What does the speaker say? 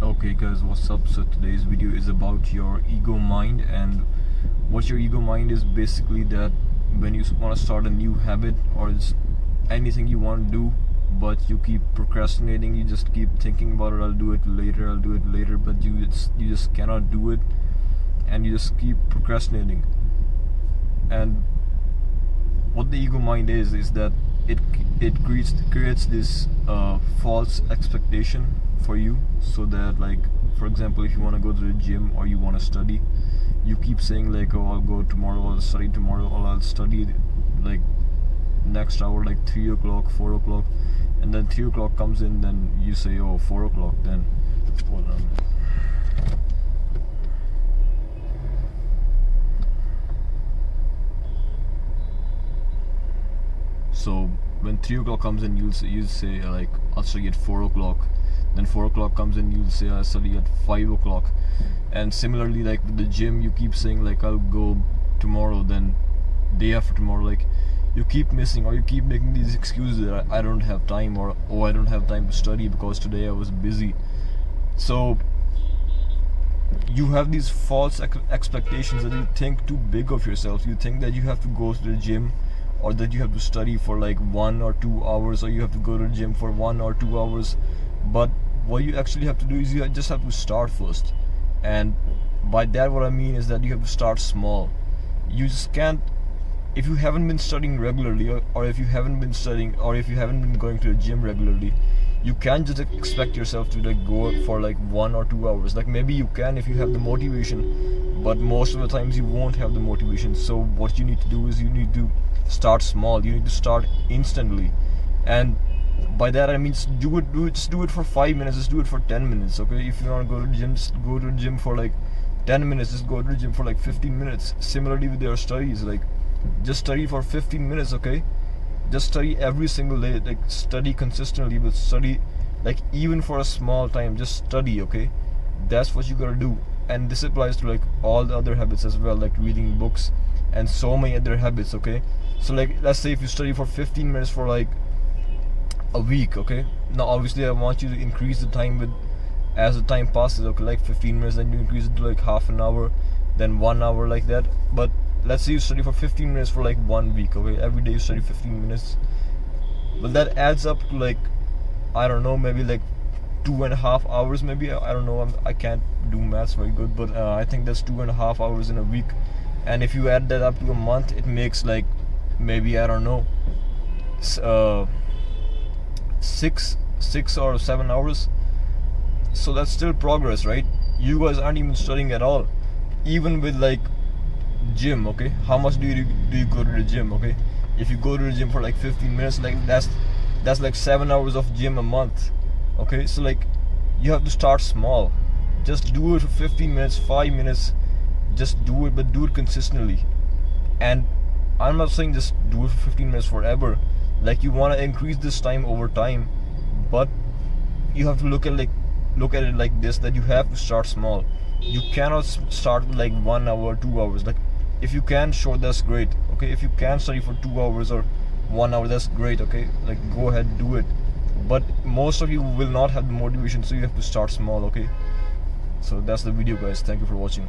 Okay guys, what's up? So today's video is about your ego mind, and what your ego mind is basically that when you want to start a new habit or it's anything you want to do, but you keep procrastinating, you just keep thinking about it. I'll do it later, but you just cannot do it, and you just keep procrastinating. And what the ego mind is that it creates this false expectation for you, so that, like, for example, if you want to go to the gym or you want to study, you keep saying like, oh, I'll go tomorrow, I'll study tomorrow, or I'll study like next hour, like 3 o'clock, 4 o'clock, and then 3 o'clock comes in, then you say, oh, 4 o'clock, then hold on. So when 3 o'clock comes in, you'll say like, I'll study at 4 o'clock. Then 4 o'clock comes in, you'll say I'll study at 5 o'clock. And similarly, like with the gym, you keep saying like, I'll go tomorrow, then day after tomorrow. Like, you keep missing, or you keep making these excuses that I don't have time, or oh, I don't have time to study because today I was busy. So you have these false expectations that you think too big of yourself. You think that you have to go to the gym, or that you have to study for like 1 or 2 hours, or you have to go to the gym for 1 or 2 hours. But what you actually have to do is you just have to start first. And by that, what I mean is that you have to start small. You just can't, if you haven't been studying regularly, or if you haven't been studying, or if you haven't been going to the gym regularly, you can't just expect yourself to like go for like 1 or 2 hours. Like, maybe you can if you have the motivation, but most of the times you won't have the motivation. So what you need to do is you need to start small. You need to start instantly. And by that I mean, just do it for 5 minutes, just do it for 10 minutes. Okay, if you want to go to the gym, just go to the gym for like 10 minutes, just go to the gym for like 15 minutes. Similarly with your studies, like, just study for 15 minutes. Okay, just study every single day, like study consistently, but study like even for a small time, just study. Okay, that's what you gotta do. And this applies to like all the other habits as well, like reading books and so many other habits. Okay, so like, let's say if you study for 15 minutes for like a week. Okay, now obviously I want you to increase the time with as the time passes. Okay, like 15 minutes, then you increase it to like half an hour, then 1 hour, like that. But let's say you study for 15 minutes for like 1 week. Okay, every day you study 15 minutes, but that adds up to like, I don't know, maybe like 2.5 hours, maybe. I don't know, I can't do maths very good, but I think that's 2.5 hours in a week. And if you add that up to a month, it makes like, maybe, I don't know, 6 or 7 hours. So that's still progress, right? You guys aren't even studying at all, even with like gym. Okay, how much do you go to the gym? Okay, if you go to the gym for like 15 minutes, like that's like 7 hours of gym a month. Okay, so like, you have to start small. Just do it for 15 minutes, 5 minutes, just do it, but do it consistently. And I'm not saying just do it for 15 minutes forever. Like, you want to increase this time over time, but you have to look at it like this, that you have to start small. You cannot start with like 1 hour, 2 hours. Like, if you can, sure, that's great. Okay, if you can study for 2 hours or 1 hour, that's great. Okay, like, go ahead, do it. But most of you will not have the motivation, so you have to start small. Okay, so that's the video, guys. Thank you for watching.